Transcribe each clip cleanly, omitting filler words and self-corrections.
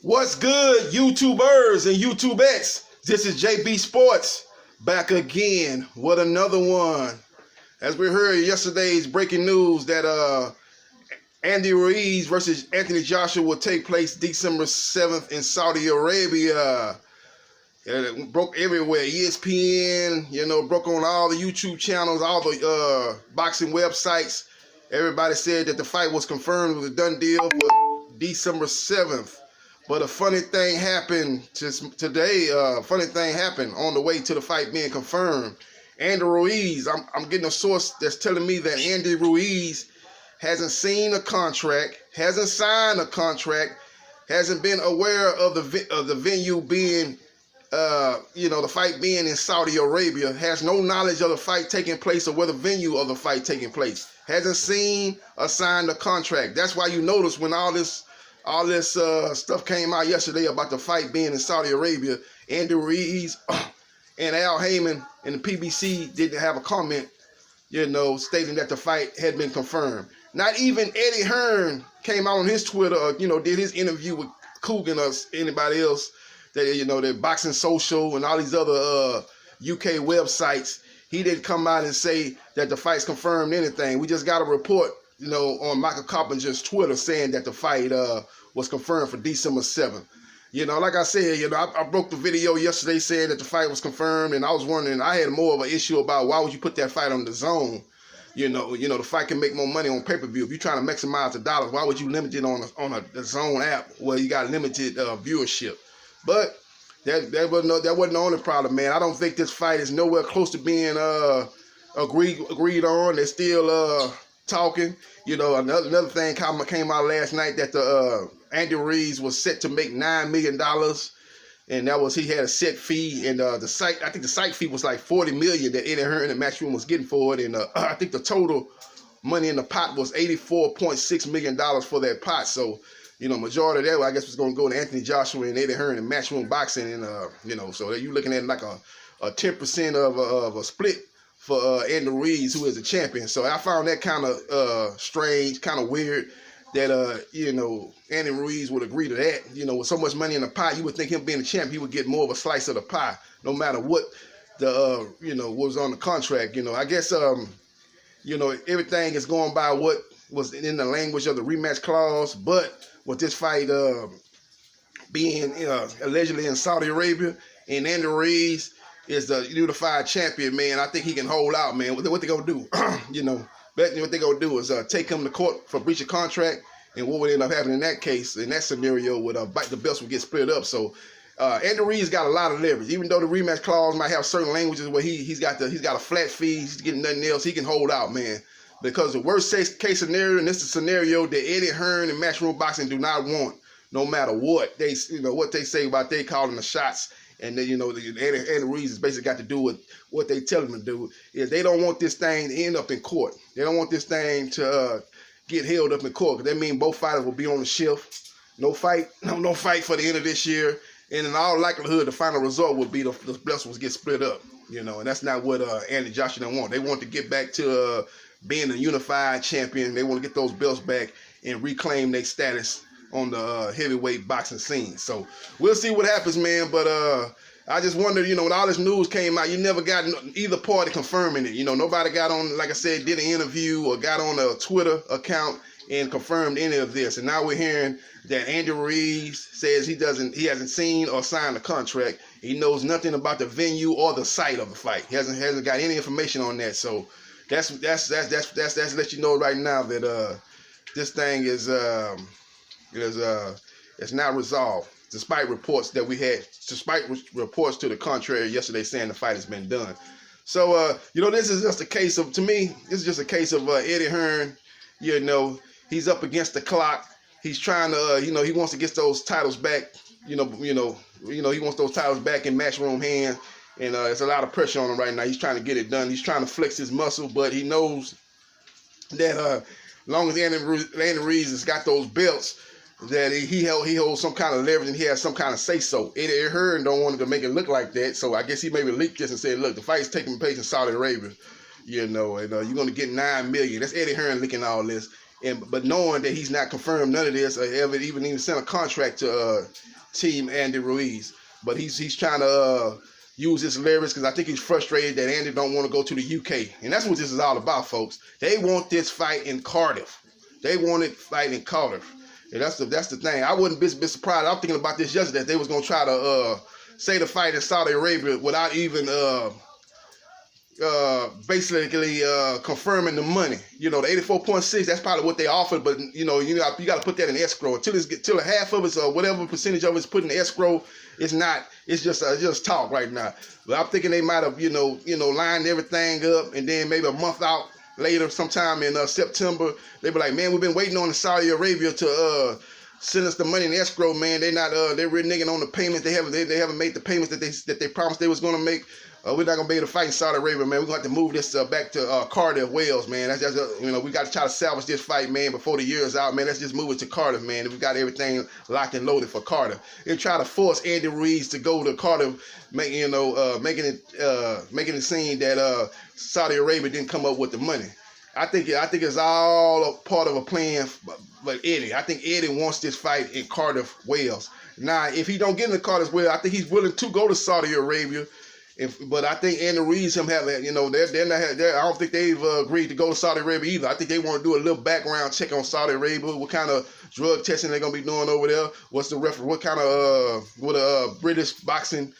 What's good, YouTubers and YouTubettes? This is JB Sports back again with another one. As we heard yesterday's breaking news that Andy Ruiz versus Anthony Joshua will take place December 7th in Saudi Arabia. It broke everywhere. ESPN, broke on all the YouTube channels, all the boxing websites. Everybody said that the fight was confirmed. It was a done deal for December 7th. But a funny thing happened just today. Funny thing happened on the way to the fight being confirmed. Andy Ruiz, I'm getting a source that's telling me that Andy Ruiz hasn't seen a contract, hasn't signed a contract, hasn't been aware of the venue being, the fight being in Saudi Arabia, has no knowledge of the fight taking place or where the venue of the fight taking place. Hasn't seen or signed a contract. That's why you notice when all this stuff came out yesterday about the fight being in Saudi Arabia, Andy Ruiz and Al Heyman and the PBC didn't have a comment, stating that the fight had been confirmed. Not even Eddie Hearn came out on his Twitter, did his interview with Coogan or anybody else, that Boxing Social and all these other UK websites. He didn't come out and say that the fight's confirmed anything. We just got a report, on Michael Coppinger's Twitter saying that the fight was confirmed for December 7th. Like I said, I broke the video yesterday saying that the fight was confirmed, and I was wondering, I had more of an issue about why would you put that fight on the zone? The fight can make more money on pay-per-view. If you're trying to maximize the dollars, why would you limit it on the zone app where you got limited viewership? But that wasn't the only problem, man. I don't think this fight is nowhere close to being agreed on. They're still talking. Another thing came out last night that the Andy Ruiz was set to make $9 million, and that was he had a set fee, and I think the site fee was like $40 million that Eddie Hearn and Matchroom was getting for it, and I think the total money in the pot was $84.6 million for that pot. So, majority of that, I guess, was going to go to Anthony Joshua and Eddie Hearn and Matchroom Boxing, and so you're looking at like a 10% of a split for Andy Ruiz, who is a champion. So I found that kind of strange, kind of weird that, Andy Ruiz would agree to that. With so much money in the pot, you would think him being a champ, he would get more of a slice of the pie, no matter what the, what was on the contract. I guess, everything is going by what was in the language of the rematch clause. But with this fight being allegedly in Saudi Arabia, and Andy Ruiz is the unified champion, man, I think he can hold out, man. What they gonna do? What they gonna do is take him to court for breach of contract, and what would end up happening in that case, in that scenario, would the belts would get split up. So Andy Ruiz got a lot of leverage, even though the rematch clause might have certain languages where he's got a flat fee, he's getting nothing else. He can hold out, man, because the worst case scenario, and this is a scenario that Eddie Hearn and Matchroom Boxing do not want, no matter what they what they say about they calling the shots. And then, Andy Ruiz has basically got to do with what they tell him to do. Is they don't want this thing to end up in court. They don't want this thing to get held up in court. Because that means both fighters will be on the shift. No fight for the end of this year. And in all likelihood, the final result would be the belts will get split up. And that's not what Andy Joshua don't want. They want to get back to being a unified champion. They want to get those belts back and reclaim their status on the heavyweight boxing scene. So we'll see what happens, man. But I just wondered, when all this news came out, you never got either party confirming it. Nobody got on, like I said, did an interview or got on a Twitter account and confirmed any of this. And now we're hearing that Andy Ruiz says he hasn't seen or signed a contract. He knows nothing about the venue or the site of the fight. He hasn't got any information on that. So that's let you know right now that this thing is it's not resolved, despite reports that we had, despite reports to the contrary yesterday saying the fight has been done. So, this is just a case of, to me, this is just a case of Eddie Hearn. He's up against the clock. He's trying to, he wants to get those titles back. He wants those titles back in Matchroom hands, and there's a lot of pressure on him right now. He's trying to get it done. He's trying to flex his muscle, but he knows that as long as Andy Ruiz has got those belts, that he holds some kind of leverage and he has some kind of say-so. Eddie Hearn don't want to make it look like that, so I guess he maybe leaked this and said, look, the fight's taking place in Saudi Arabia, and you're going to get $9 million. That's Eddie Hearn leaking all this. but knowing that he's not confirmed none of this or ever even sent a contract to Team Andy Ruiz. But he's trying to use his leverage because I think he's frustrated that Andy don't want to go to the UK. And that's what this is all about, folks. They want this fight in Cardiff. They want it fight in Cardiff. And that's the thing. I wouldn't be surprised. I was thinking about this yesterday. That they was going to try to say the fight in Saudi Arabia without even basically confirming the money. You know, the 84.6, that's probably what they offered, but you got to put that in escrow until half of it or whatever percentage of it's put in escrow. It's just talk right now. But I'm thinking they might have lined everything up, and then maybe a month out later, sometime in September, they be like, man, we've been waiting on Saudi Arabia to send us the money in escrow, man. They're reneging on the payments. They haven't made the payments that they promised they was going to make. We're not gonna be able to fight in Saudi Arabia, man. We're gonna have to move this back to Cardiff, Wales, man. That's just we got to try to salvage this fight, man, before the year is out, man. Let's just move it to Cardiff, man. And we got everything locked and loaded for Cardiff. They try to force Andy Ruiz to go to Cardiff, making it seem that Saudi Arabia didn't come up with the money. I think it's all a part of a plan, but Eddie. I think Eddie wants this fight in Cardiff, Wales. Now, if he don't get into Cardiff, Wales, I think he's willing to go to Saudi Arabia. But I think Andy Ruiz they're not. I don't think they've agreed to go to Saudi Arabia either. I think they want to do a little background check on Saudi Arabia. What kind of drug testing they're gonna be doing over there? What's the what kind of would a British boxing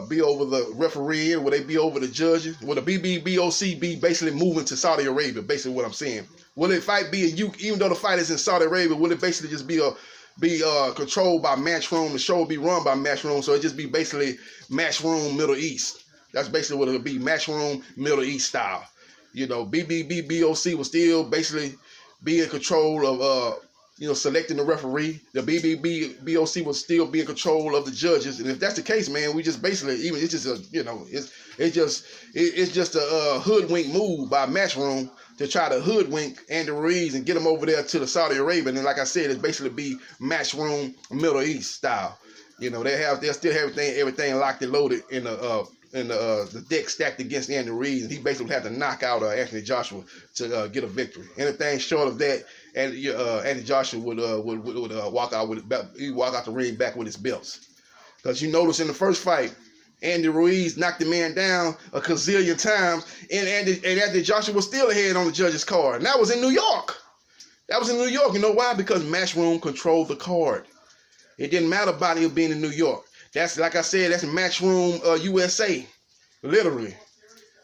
be over the referee? Will they be over the judges? Will the BBBOC be basically moving to Saudi Arabia? Basically, what I'm saying. Will the fight be even though the fight is in Saudi Arabia? Will it basically just be controlled by Matchroom? The show will be run by Matchroom, so it just be basically Matchroom Middle East. That's basically what it'll be, Matchroom Middle East style. BBBOC will still basically be in control of selecting the referee. The BBBOC will still be in control of the judges. And if that's the case, man, we just basically it's just a hoodwink move by Matchroom to try to hoodwink Andy Ruiz and get him over there to the Saudi Arabia. And then, like I said, it's basically be Matchroom Middle East style. They'll still have everything locked and loaded in the deck stacked against Andy Ruiz, and he basically had to knock out Anthony Joshua to get a victory. Anything short of that, Anthony Joshua would walk out the ring back with his belts. Because you notice in the first fight, Andy Ruiz knocked the man down a gazillion times, and Anthony Joshua was still ahead on the judges' card. And that was in New York. You know why? Because Matchroom controlled the card. It didn't matter about him being in New York. That's, like I said, that's Matchroom USA. Literally.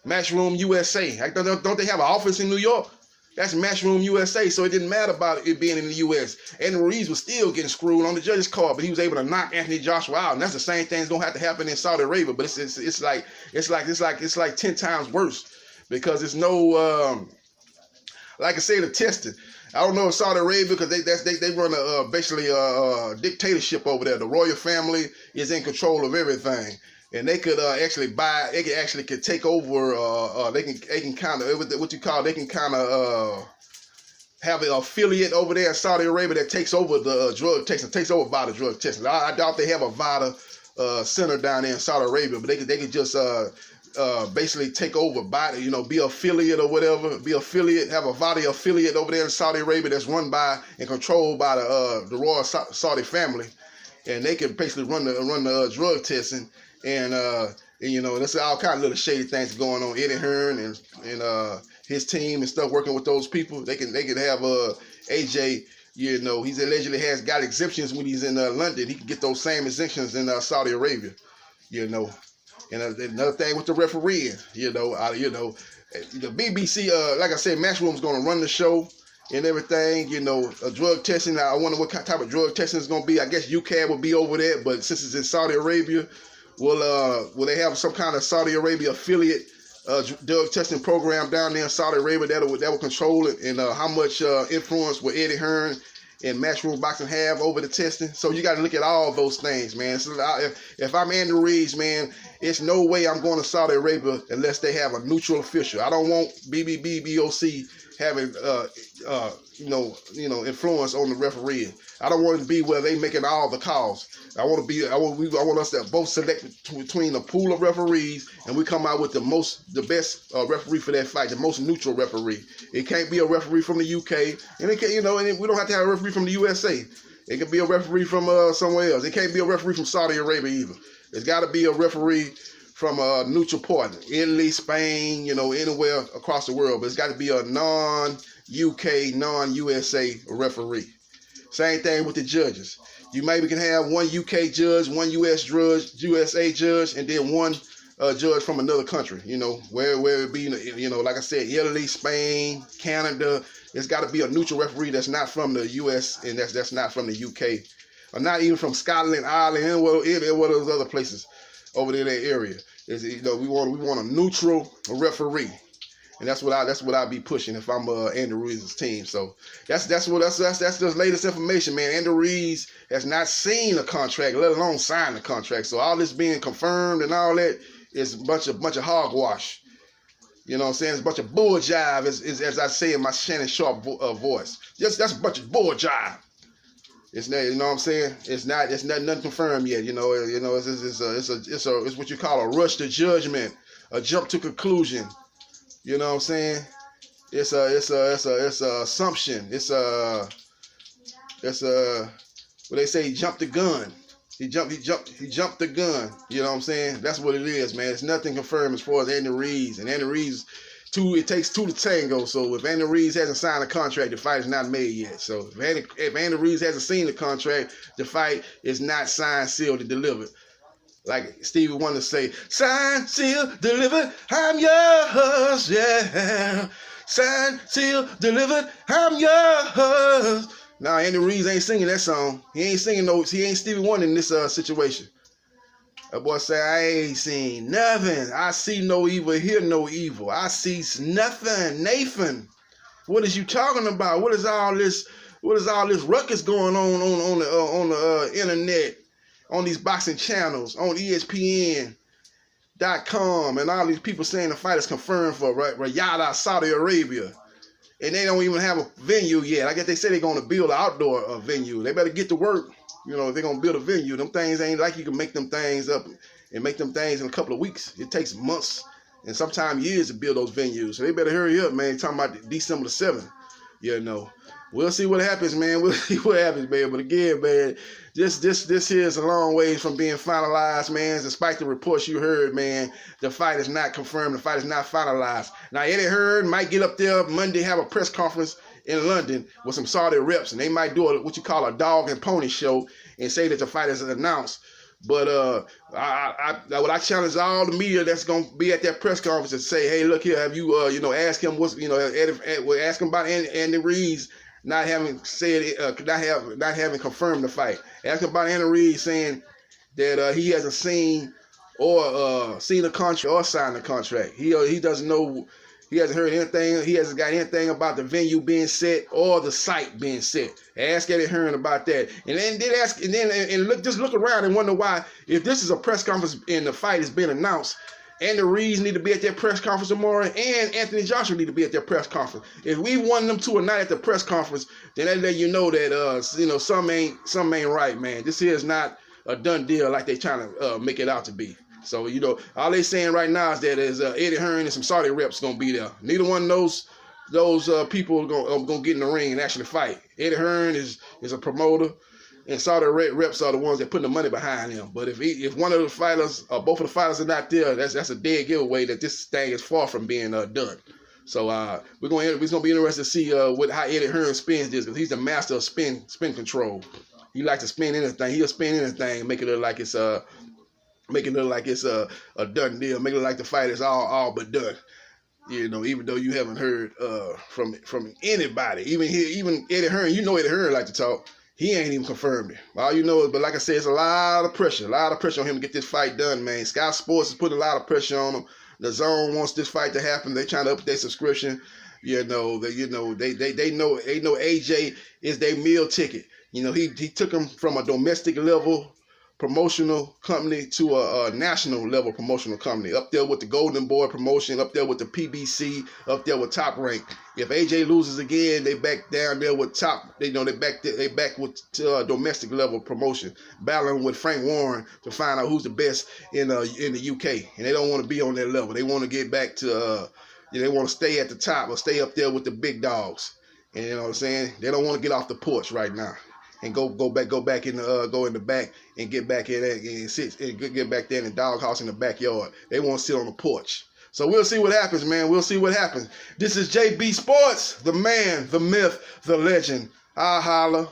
Matchroom USA. Don't they have an office in New York? That's Matchroom USA, so it didn't matter about it being in the U.S. And Ruiz was still getting screwed on the judges' card, but he was able to knock Anthony Joshua out. And that's the same thing that's gonna have to happen in Saudi Arabia, but it's like 10 times worse because it's no like I said, the testing. I don't know if Saudi Arabia, because they run basically a dictatorship over there. The royal family is in control of everything, and they could actually buy. They could take over. They can kind of have an affiliate over there in Saudi Arabia that takes over the drug testing, takes over VADA drug testing. I doubt they have a VADA center down there in Saudi Arabia, but they could just basically take over by be affiliate or whatever, have a VADA affiliate over there in Saudi Arabia that's run by and controlled by the royal Saudi family, and they can basically run the drug testing, and there's all kind of little shady things going on. Eddie Hearn and his team and stuff working with those people. They can have AJ. He's allegedly got exemptions when he's in London. He can get those same exemptions in Saudi Arabia. And another thing with the refereeing, the BBC, like I said, Matchroom's going to run the show and everything. Drug testing. I wonder what type of drug testing is going to be. I guess UCAD will be over there, but since it's in Saudi Arabia, will they have some kind of Saudi Arabia affiliate drug testing program down there in Saudi Arabia that will control it, and how much influence will Eddie Hearn and Matchroom Boxing have over the testing? So you got to look at all those things, man. So if I'm Andy Ruiz, man, it's no way I'm going to Saudi Arabia unless they have a neutral official. I don't want BBBOC having influence on the referee. I don't want it to be where they making all the calls. I want us to both select between a pool of referees, and we come out with the best referee for that fight, the most neutral referee. It can't be a referee from the UK, and it can, and we don't have to have a referee from the USA. It can be a referee from somewhere else. It can't be a referee from Saudi Arabia either. It's got to be a referee from a neutral partner, Italy, Spain, anywhere across the world. But it's got to be a non-UK, non-USA referee. Same thing with the judges. You maybe can have one UK judge, one USA judge, and then one judge from another country. Where it be, like I said, Italy, Spain, Canada. It's got to be a neutral referee that's not from the US and that's not from the UK, or not even from Scotland, Ireland, and what those other places over there in that area. We want a neutral referee. And that's what I be pushing if I'm Andy Ruiz's team. So that's the latest information, man. Andy Ruiz has not seen a contract, let alone signed a contract. So all this being confirmed and all that is a bunch of hogwash. You know what I'm saying? It's a bunch of bull jive, as I say in my Shannon Sharp voice. That's a bunch of bull jive. It's not, you know what I'm saying? It's nothing confirmed yet. It's what you call a rush to judgment, a jump to conclusion. You know what I'm saying? It's a assumption. It's what they say, jump the gun. He jumped the gun. You know what I'm saying? That's what it is, man. It's nothing confirmed as far as Andy Ruiz. And Andy Ruiz, it takes two to tango. So if Andy Ruiz hasn't signed a contract, the fight is not made yet. So if Andy Ruiz hasn't seen the contract, the fight is not signed, sealed, and delivered. Like Stevie Wonder say, signed, sealed, delivered, I'm yours, yeah. Signed, sealed, delivered, I'm yours. Nah, Andy Ruiz ain't singing that song. He ain't Stevie Wonder in this situation. That boy say, I ain't seen nothing. I see no evil, hear no evil. I see nothing. Nathan, what is you talking about? What is all this ruckus going on the internet, on these boxing channels, on ESPN.com, and all these people saying the fight is confirmed for Riyadh, Saudi Arabia. And they don't even have a venue yet. I guess they say they're going to build an outdoor venue. They better get to work. If they're going to build a venue, them things ain't like you can make them things up and make them things in a couple of weeks. It takes months and sometimes years to build those venues. So they better hurry up, man. Talking about December the 7th. We'll see what happens, man. We'll see what happens, man. But again, man, this here is a long ways from being finalized, man. Despite the reports you heard, man, the fight is not confirmed. The fight is not finalized. Now, Eddie Hearn might get up there Monday, have a press conference in London with some Saudi reps, and they might do what you call a dog and pony show and say that the fight is announced. But I challenge all the media that's gonna be at that press conference and say, hey, look here, have you ask him ask him about Andy Ruiz not having confirmed the fight. Ask him about Andy Ruiz saying that he hasn't seen or seen a contract or signed a contract. He doesn't know. He hasn't heard anything. He hasn't got anything about the venue being set or the site being set. Ask Eddie Hearn about that, and then look around and wonder why, if this is a press conference and the fight has been announced, Andy Ruiz need to be at that press conference tomorrow, and Anthony Joshua need to be at that press conference. If we one of them two are not at the press conference, then that let you know that some ain't right, man. This here is not a done deal like they trying to make it out to be. So all they saying right now is that Eddie Hearn and some Saudi reps gonna be there. Neither one of those people are gonna get in the ring and actually fight. Eddie Hearn is a promoter, and Saudi reps are the ones that put the money behind him. But if one of the fighters or both of the fighters are not there, that's a dead giveaway that this thing is far from being done. So we're gonna be interested to see how Eddie Hearn spins this, because he's the master of spin control. He likes to spin anything. He'll spin anything, make it look like it's a done deal, make it look like the fight is all but done. Even though you haven't heard from anybody, even Eddie Hearn, Eddie Hearn like to talk. He ain't even confirmed it. All you know is, but like I said, it's a lot of pressure on him to get this fight done, man. Sky Sports is putting a lot of pressure on him. The Zone wants this fight to happen. They trying to up their subscription. They know AJ is their meal ticket. He took him from a domestic level promotional company to a national level promotional company, up there with the Golden Boy promotion, up there with the PBC, up there with Top Rank. If AJ loses again, they back down there with Top. They back with domestic level promotion, battling with Frank Warren to find out who's the best in the UK. And they don't want to be on that level. They want to get back to they want to stay at the top or stay up there with the big dogs. And you know what I'm saying? They don't want to get off the porch right now and go back in the back and get back in there and sit and get back there in the doghouse in the backyard. They want to sit on the porch. So we'll see what happens, man. We'll see what happens. This is JB Sports, the man, the myth, the legend. I'll holla.